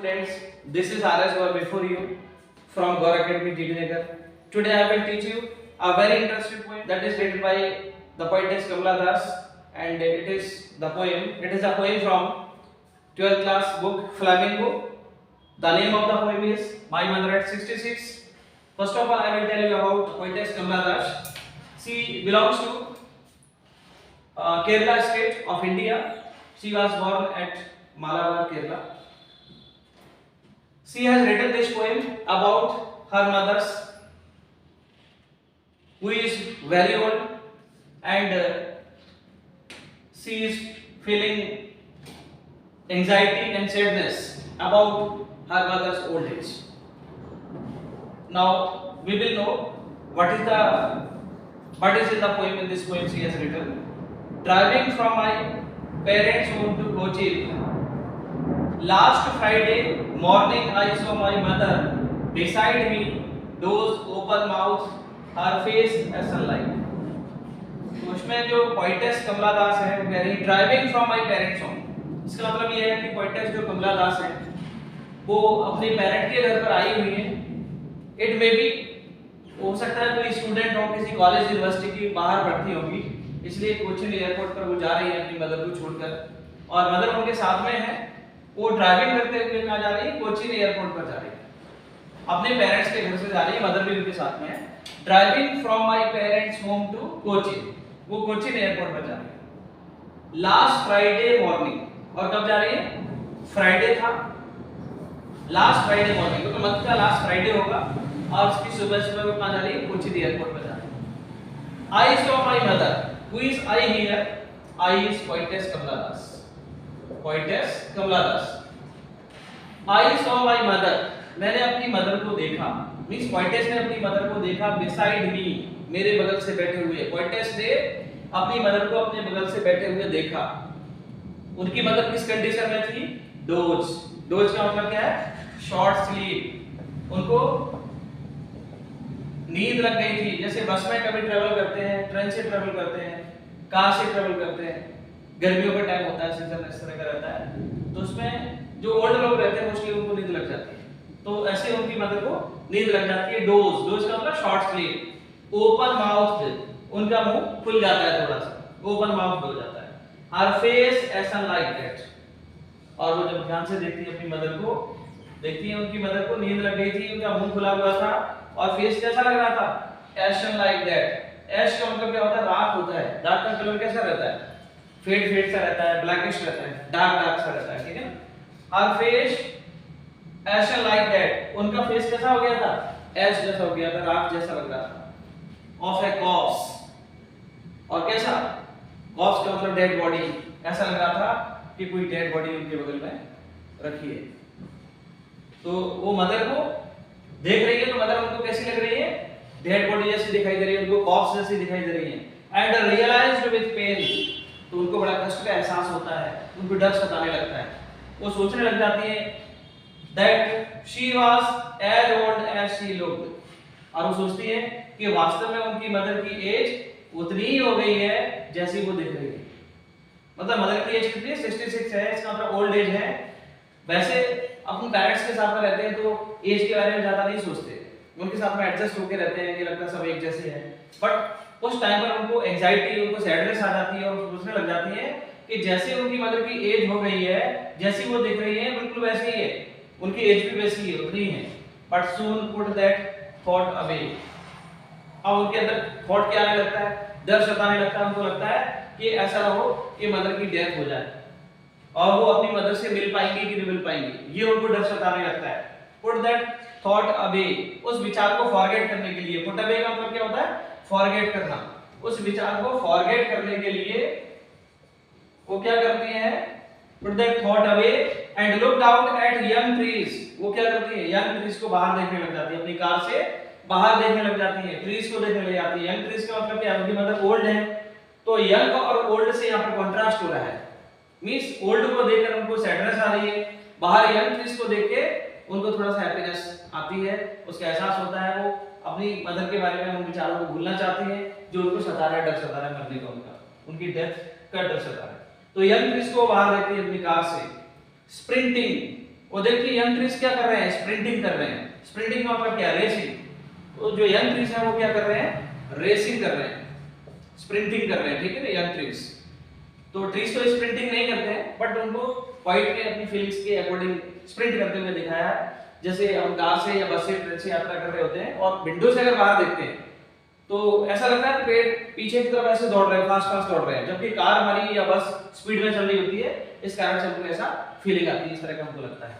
Students, this is RS Gaur before you from Gaur Academy Jidinagar. Today I will teach you a very interesting poem that is written by the poetess Kamala Das, and it is a poem from 12th class book Flamingo. The name of the poem is My Mother at 66. First of all, I will tell you about poetess Kamala Das. She belongs to Kerala state of India. She was born at Malabar, Kerala. She has written this poem about her mother, who is very old, and she is feeling anxiety and sadness about her mother's old age. Now we will know what is in the poem. In this poem she has written, driving from my parents' home to Kochi. Last Friday morning I saw my mother beside me, those open mouth, her face as sunlight. तो उसमें जो poetess Kamala दास है वो कह रही है driving from my parents home. इसका मतलब ये है कि पोइटेस जो कमला दास है वो अपने पेरेंट के घर पर आई हुई है। इट मे बी हो सकता है कोई स्टूडेंट हो, किसी कॉलेज यूनिवर्सिटी की बाहर पढ़ती होगी, इसलिए कोचीन एयरपोर्ट पर वो जा रही है अपनी मदर को छोड़कर, और मदर उनके साथ में है। वो ड्राइविंग करते हुए कहाँ जा रही है? कोचीन एयरपोर्ट पर जा रही है, अपने पेरेंट्स के घर से जा रही है, मदर भी उनके साथ में है। Driving from my parents home to Cochin, वो कोचीन एयरपोर्ट पर जा रही है। लास्ट फ्राइडे मॉर्निंग, और कब जा रही है? फ्राइडे था, लास्ट फ्राइडे मॉर्निंग, तो मंथ का लास्ट फ्राइडे होगा, और उसकी सुबह सुबह वो कहाँ जा रही है? कोचीन एयरपोर्ट पर जा रही है। I saw my mother, who is I here? I is poetess Kamala Das, poetess Kamala Das. I saw my mother, मैंने अपनी मदर को देखा, मींस पोइटेस ने अपनी मदर को देखा, बिसाइड मी, मेरे बगल से बैठे हुए। पोइटेस ने अपनी मदर को अपने बगल से बैठे हुए देखा। उनकी मदर किस कंडीशन में थी? डोज। डोज का मतलब क्या है? Short sleep. उनको नींद लग गई थी। जैसे बस में कभी ट्रेवल करते हैं, ट्रेन से ट्रेवल करते हैं, कार से ट्रेवल करते हैं, गर्मियों का टाइम होता है, सीजन इस तरह का रहता है, तो उसमें जो ओल्ड लोग रहते हैं मोस्टली उनको नींद लग जाती है, तो ऐसे उनकी मदर को नींद लग जाती है। डोज, डोज का मतलब शॉर्ट स्लीप। ओपन माउथ, उनका मुंह खुल जाता है थोड़ा सा, ओपन माउथ हो जाता है। हर फेस एसन लाइक दैट, और वो जब ध्यान से देखती है अपनी मदर को, देखती है उनकी मदर को नींद लग गई थी, उनका मुंह खुला हुआ था, और फेस कैसा लग रहा था? एसन लाइक दैट। एश का मतलब क्या होता है? राख होता है। राख का कलर कैसा रहता है? फेड फेड सा रहता है, ब्लैकिश रहता है, डार्क डार्क सा रहता है, ठीक है। हर फेस एशन लाइक दैट, उनका फेस कैसा हो गया था? एश जैसा हो गया था, राख जैसा लग रहा था। ऑफ ए कॉप्स, और कैसा? कॉप्स का मतलब डेड बॉडी, ऐसा लग रहा था कि कोई डेड बॉडी उनके बगल में रखी है। तो वो मदर को देख रही है, तो मदर उनको कैसी लग रही है? डेड बॉडी जैसी दिखाई दे रही है, उनको कॉप्स जैसी दिखाई दे रही है। एंड रियलाइज्ड विद पेन, तो उनको बड़ा कष्ट का एहसास होता है, उनको डर सताने लगता है। वो सोचने लग जाती है that she was as old as she looked, और वो सोचती है कि वास्तव में उनकी मदर की एज उतनी ही हो गई है जैसी वो दिख रही है। मतलब मदर की एज कितनी है? 66 है, इसका मतलब ओल्ड एज है। वैसे अपने पेरेंट्स के साथ में रहते हैं तो एज के बारे में ज्यादा नहीं सोचते, उनके साथ में एडजस्ट होकर रहते हैं कि लगता है सब एक जैसे हैं। बट उस टाइम पर उनको एंजाइटी, उनको सैडनेस आ जाती है, और सोचने लग जाती है कि जैसे उनकी मदर की एज हो गई है, जैसी वो दिख रही है बिल्कुल वैसे ही है, उनकी एज भी वैसी ही उतनी है। But soon put that thought away, अब उनके अंदर थॉट क्या आने लगता है? डर सताने लगता है। उनको लगता है कि ऐसा ना हो कि मदर की डेथ हो जाए और वो अपनी मदर से मिल पाएंगे कि नहीं मिल पाएंगे, ये उनको डर सताने लगता है। पुट दैट थॉट अवे, उस विचार को फॉरगेट करने के लिए। पुट अवे का मतलब क्या होता है? फॉरगेट करना। उस विचार को फॉरगेट करने के लिए वो क्या करती हैं? Put that thought away and looked out at young trees. वो क्या करती है? young trees को बाहर देखने लग जाती है, अपनी कार से बाहर देखने लग जाती है, trees को देखने लग जाती है। young trees का मतलब क्या है? उनकी मतलब old है, तो young और old से यहाँ पर कॉन्ट्रास्ट हो रहा है। मींस old को देखकर उनको सैडनेस आ रही है, बाहर young trees को देख के उनको थोड़ा सा हैप्पीनेस आती है, उसका एहसास होता है। वो अपनी मदर के बारे में उन विचारों को भूलना चाहती है जो उनको सता रहा है, डर सता रहा है मरने का, उनकी डेथ का डर सता रहा है। तो यंग ट्रीज को बाहर देखती है अपनी कार से। स्प्रिंटिंग, वो देखिए यंग ट्रीज क्या कर रहे हैं, स्प्रिंटिंग कर रहे हैं। स्प्रिंटिंग का मतलब क्या, रेसिंग। तो जो यंग ट्रीज है वो क्या कर रहे हैं, रेसिंग कर रहे हैं, स्प्रिंटिंग कर रहे हैं, ठीक है ना, यंग ट्रीज। तो ट्रीज तो स्प्रिंटिंग नहीं करते हैं, बट उनको पॉइंट ने अपनी फीलिंग्स के अकॉर्डिंग स्प्रिंट करते हुए दिखाया है। जैसे हम कार से या बस से ट्रेन से यात्रा कर रहे होते हैं और विंडो से अगर बाहर देखते हैं तो ऐसा लगता है कि पेड़ पीछे की तरफ ऐसे दौड़ रहे हैं, फास्ट फास्ट दौड़ रहे हैं, जबकि कार हमारी या बस स्पीड में चल रही होती है। इस कारण से हमको ऐसा फीलिंग आती है, इस तरह का हमको लगता है।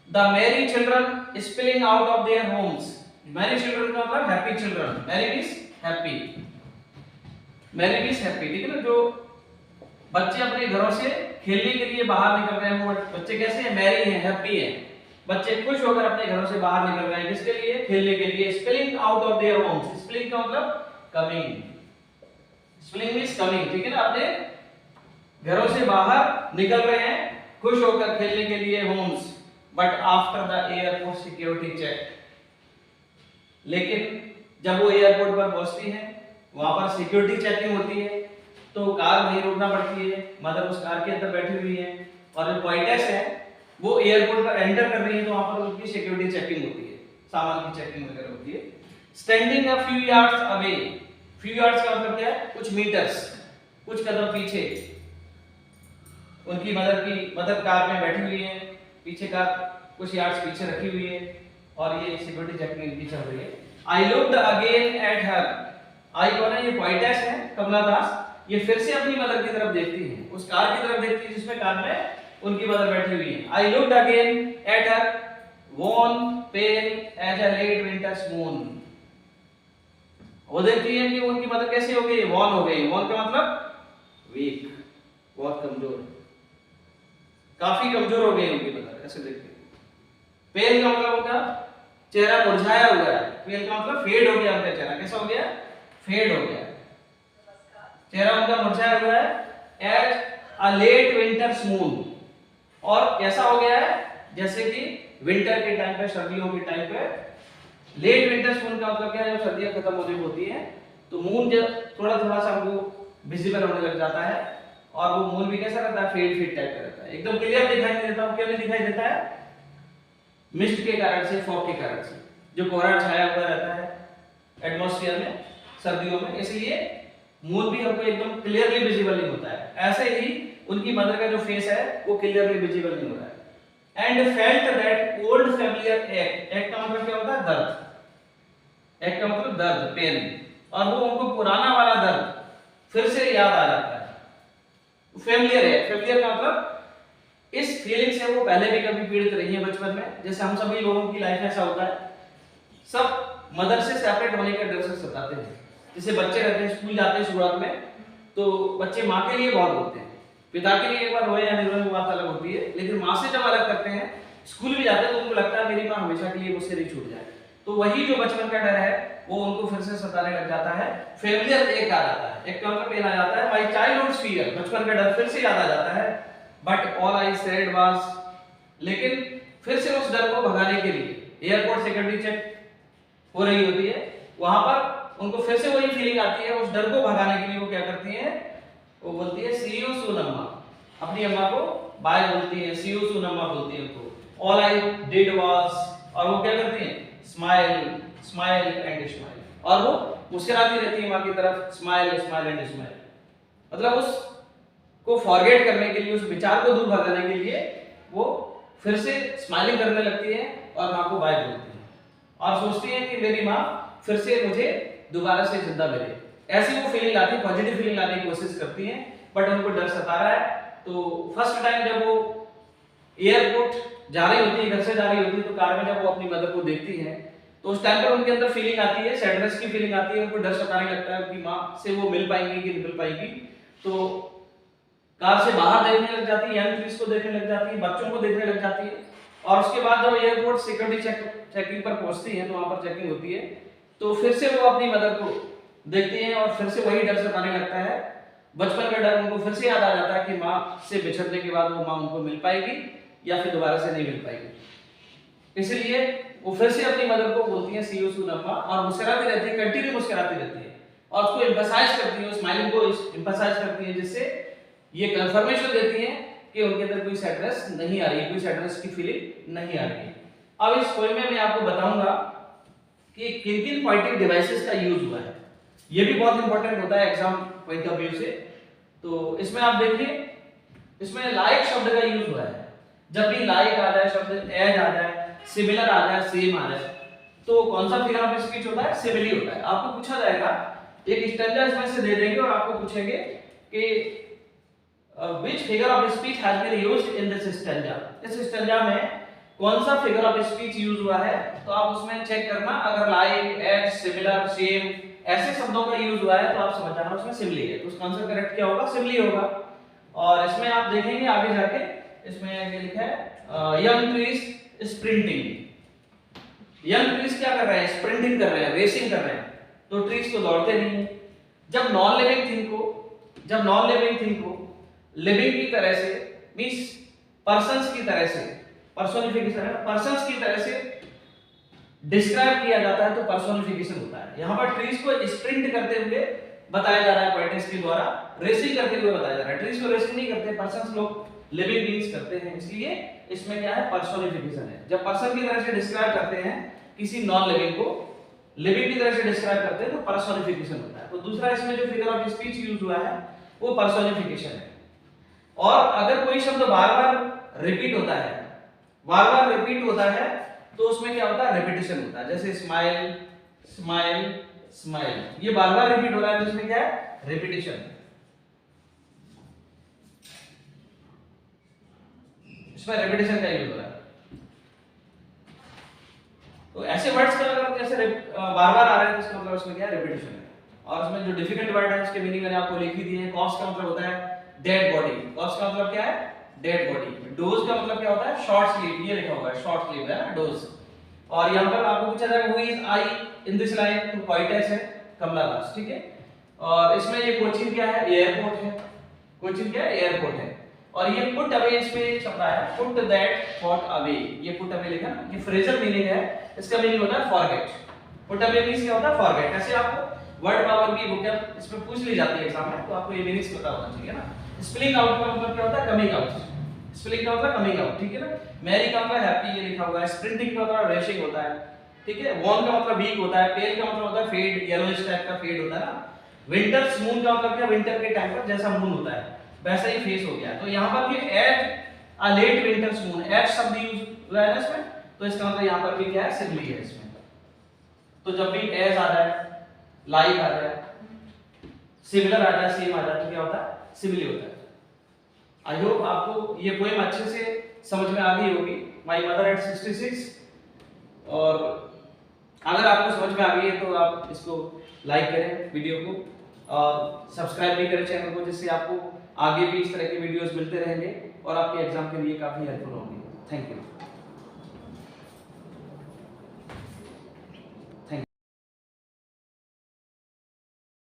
The merry children spilling out of their homes. Merry children का मतलब happy children. Merry means happy. Merry means happy, ठीक है ना। जो बच्चे अपने घरों से खेलने के लिए बाहर निकल रहे हैं, वो बच्चे कैसे हैं, मैरी हैं, हैप्पी हैं। बच्चे खुश होकर अपने घरों से बाहर निकल रहे हैं, किसके लिए, खेलने के लिए। Spilling out of their homes, spilling का मतलब कमिंग, स्पिलिंग मींस कमिंग, ठीक है ना। अपने घरों से बाहर निकल रहे हैं खुश होकर खेलने के लिए, homes. But after the airport security check, लेकिन जब वो एयरपोर्ट पर पहुंचती है, वहां पर सिक्योरिटी चेकिंग होती है, तो कार वहीं रोकना पड़ती है। मदर उस कार के अंदर बैठी हुई है और जो पोइटेस है वो एयरपोर्ट पर एंटर कर रही है, तो वहां पर उनकी सिक्योरिटी चेकिंग होती है, सामान की चेकिंग वगैरह होती है। Standing a few yards away, few yards का मतलब क्या है, कुछ मीटर्स, कुछ कदम पीछे। उनकी मदर कार में बैठी हुई है, पीछे कार कुछ यार्ड्स पीछे रखी हुई है और ये सिक्योरिटी चेकिंग इनकी चल रही है। I looked again at her, I कौन है, ये पोइटेस है कमला दास। ये फिर से अपनी मदर की तरफ देखती है, उस कार की तरफ देखती है जिसमें कार में उनकी मदर बैठी हुई है। I looked again at her worn pale as a late winter's moon, वो देखती है कि उनकी मदर कैसी हो गई, वॉन हो गई। वॉन का मतलब वीक, बहुत कमजोर, काफी कमजोर हो गई उनकी मदर, ऐसे देखती है। पेल का मतलब उनका चेहरा मुरझाया हुआ है, पेल का मतलब फेड हो गया उनका चेहरा, कैसा हो गया, फेड हो गया, चेहरा उनका मुरझाया हुआ है। As a late winter's moon, और कैसा हो गया है, जैसे कि विंटर के टाइम पे, सर्दियों के टाइम पे। लेट विंटर्स मून का मतलब क्या है, जब सर्दियां खत्म होने होती है तो मून जब थोड़ा थोड़ा सा हमको विजिबल होने लग जाता है, और वो मून भी कैसा रहता है, फेड फेड टाइप का रहता है, एकदम क्लियर दिखाई नहीं देता। क्यों नहीं दिखाई देता है, मिस्ट के कारण से, फॉग के कारण से, जो कोहरा छाया हुआ रहता है एटमॉस्फेयर में सर्दियों में, इसलिए मून भी हमको एकदम क्लियरली विजिबल नहीं होता है। ऐसे ही उनकी मदर का जो फेस है वो क्लियरली विजिबल नहीं हो रहा है। And felt that old familiar एक, एक का मतलब क्या होता है, दर्द, एक का मतलब दर्द, पेन, और वो उनको पुराना वाला दर्द फिर से याद आ जाता है। फैमिलियर है, फैमिलियर का मतलब इस फीलिंग से वो पहले भी कभी पीड़ित रही है बचपन में। जैसे हम सभी लोगों की लाइफ में ऐसा होता है, सब मदर से सेपरेट होने के डर से सताते हैं। जैसे बच्चे रहते हैं, स्कूल जाते हैं शुरुआत में, तो बच्चे माँ के लिए बहुत रोते हैं, पिता के लिए एक बार रोए या नहीं रोए वो बात अलग होती है, लेकिन माँ से जब अलग करते हैं, स्कूल भी जाते हैं, तो उनको लगता है मेरी माँ हमेशा के लिए मुझसे नहीं छूट जाए। तो वही जो बचपन का डर है वो उनको फिर से सताने लग जाता है। फैमिलियर एक आ जाता है, एक का मतलब पेन आ जाता है, माय चाइल्डहुड फियर, बचपन का डर फिर से याद आ जाता है। But all I said was, लेकिन फिर से उस डर को भगाने के लिए एयरपोर्ट सिक्योरिटी चेक हो रही होती है, वहां पर उनको फिर से वही फीलिंग आती है। उस डर को भगाने के लिए वो क्या करती हैं, वो बोलती है सी यू सून अम्मा, अपनी अम्मा को बाय बोलती है, सी यू सून अम्मा बोलती है उनको। ऑल आई डिड वाज, और वो क्या करती हैं, स्माइल स्माइल एंड स्माइल, और वो मुस्कुराती रहती है माँ की तरफ, स्माइल स्माइल एंड स्माइल, मतलब उस को फॉरगेट करने के लिए, उस विचार को दूर भगाने के लिए वो फिर से स्माइलिंग करने लगती है और माँ को बाय बोलती है, और सोचती है कि मेरी माँ फिर से मुझे दोबारा से जिंदा मिले। ऐसी वो फीलिंग लाती है, पॉजिटिव फीलिंग लाने की कोशिश करती हैं, बट उनको डर सता रहा है। तो फर्स्ट टाइम जब वो एयरपोर्ट जा रही होती है, घर से जा रही होती है, तो कार में जब वो अपनी मदर को देखती है, तो उस टाइम पर उनके अंदर फीलिंग आती है, सैडनेस की फीलिंग आती है, उनको डर सताने लगता है कि माँ से वो मिल पाएंगी कि नहीं मिल पाएंगी। तो कार से बाहर देखने लग जाती है, यंग ट्रीज को देखने लग जाती है, बच्चों को देखने लग जाती है, और उसके बाद जब एयरपोर्ट सिक्योरिटी चेकिंग पर पहुंचती है, तो वहां पर चेकिंग होती है, तो फिर से वो अपनी मदर को देखती हैं और फिर से वही डर सताने लगता है। बचपन का डर उनको फिर से याद आ जाता है कि माँ से बिछड़ने के बाद वो माँ उनको मिल पाएगी या फिर दोबारा से नहीं मिल पाएगी। इसलिए वो फिर से अपनी मदर को बोलती है सी यू सून अम्मा, और मुस्कुराती रहती है, कंटिन्यू मुस्कुराती रहती है, और उसको एम्फसाइज करती है, स्माइलिंग को एम्फसाइज करती है, जिससे ये कंफर्मेशन देती है कि उनके अंदर कोई सैडनेस नहीं आ रही है, कोई सैडनेस की फीलिंग नहीं आ रही है। अब इस पोएम में मैं आपको बताऊंगा कि किन किन पोएटिक डिवाइसेस का यूज हुआ है। ये भी बहुत इंपॉर्टेंट होता है एग्जाम पॉइंट ऑफ व्यू से। तो इसमें आप देखिए, इसमें लाइक शब्द का यूज हुआ है। जब भी लाइक आ जाए, शब्द एज आ जाए, सिमिलर आ जाए, सेम आ जाए, तो कौन सा फिगर ऑफ स्पीच होता है? सिमिली होता है। आपको पूछा जाएगा, एक स्टैंजा इसमें से दे देंगे और आपको पूछेंगे कि which figure of speech has been used in this stanza। इस स्टैंजा में कौन सा फिगर ऑफ स्पीच यूज हुआ है? तो आप उसमें चेक करना, अगर लाइक, एज, सिमिलर, सेम ऐसे शब्दों का यूज हुआ है तो आप समझ जाना उसमें सिमिली है। तो उसका आंसर करेक्ट क्या होगा? सिमिली होगा। और इसमें आप देखेंगे आगे जाके, इसमें ये लिखा है young trees sprinting. Young trees क्या कर रहे हैं? स्प्रिंटिंग कर रहे हैं, रेसिंग कर रहे हैं। तो ट्रीज तो दौड़ते नहीं है। जब नॉन लिविंग थिंग को लिविंग की तरह से, मींस पर्संस की तरह से, पर्सोनिफिकेशन है, पर्संस की तरह से डिस्क्राइब किया जाता है तो पर्सोनिफिकेशन होता है। यहां पर ट्रीज को स्प्रिंट करते हुए बताया जा रहा है पोएटिक्स के द्वारा, रेसिंग करते हुए बताया जा रहा है। ट्रीज को रेसिंग नहीं करते, पर्संस लोग लिविंग बीइंग्स करते हैं, इसलिए इसमें क्या है? पर्सोनिफिकेशन है। जब पर्सन की तरह से डिस्क्राइब करते हैं किसी नॉन लिविंग को, लिविंग की तरह से डिस्क्राइब करते हैं तो पर्सोनिफिकेशन होता है। तो दूसरा इसमें जो फिगर ऑफ स्पीच यूज हुआ है वो पर्सोनिफिकेशन है। और अगर कोई शब्द बार-बार रिपीट होता है, तो उसमें क्या होता है? रिपीटिशन होता है। जैसे स्माइल, स्माइल, स्माइल, ये बार-बार रिपीट हो रहा है तो इसमें क्या है? रिपीटिशन। इसमें रिपीटिशन का यूज हो रहा है। तो ऐसे वर्ड्स का अगर जैसे बार-बार आ रहे हैं तो इसका मतलब उसमें क्या है? रिपीटिशन है। और इसमें जो डिफिकल्ट वर्ड है उसके मीनिंग मैंने आपको लिख ही दिए हैं। कॉस का मतलब होता है डेड बॉडी। कॉस का मतलब क्या है? Dead body. डोज का मतलब क्या होता है? Short sleep. ये लिखा हुआ है शॉर्ट स्लीप है ना, डोज। और यहां पर आपको पूछा जाएगा who is I in this line, तो पोएटेस है कमला दास, ठीक है। और इसमें ये कोचिन क्या है? एयरपोर्ट है। कोचिन क्या है? एयरपोर्ट है। और ये पुट अवे, इसमें शब्द आया पुट दैट थॉट अवे। ये पुट अवे लिखा, ये फ्रेजल मीनिंग है। इसका मीनिंग होता है फॉरगेट। पुट अवे मींस क्या होता है? फॉरगेट। ऐसे आपको वर्ड पावर की बुक इसमें पूछ ली जाती है एग्जाम में, तो आपको ये मीनिंग्स पता होना चाहिए ना। स्पेलिंग आउट का मतलब क्या होता है? Coming out. स्पेलिंग का मतलब कमिंग आउट, ठीक है ना। मैरी का मतलब हैप्पी, ये लिखा हुआ है। स्प्रिंटिंग का मतलब रेसिंग होता है, ठीक है। वॉर्न का मतलब वीक होता है। पेल का मतलब होता है फेड, येलोइश टाइप का फेड होता है ना। विंटर्स मून का मतलब क्या? विंटर के टाइम पर जैसा मून होता है वैसा ही फेस हो गया। तो यहां पर भी at a late winter's moon, at शब्द यूज हुआ है ना इसमें, तो इसका मतलब यहां पर भी क्या है? सिमिली है इसमें। तो जब भी एज आ जाए, लाइक आ जाए, सिमिलर आ जाए, सेम आ जाए, तो क्या होता है? सिमिली होता है। आई होप आपको ये पोएम अच्छे से समझ में आ गई होगी, माय मदर एट 66। और अगर आपको समझ में आ गई है तो आप इसको लाइक करें वीडियो को, और सब्सक्राइब भी करें चैनल को, जिससे आपको आगे भी इस तरह के वीडियोस मिलते रहेंगे और आपके एग्जाम के लिए काफी हेल्पफुल होंगे। Thank you.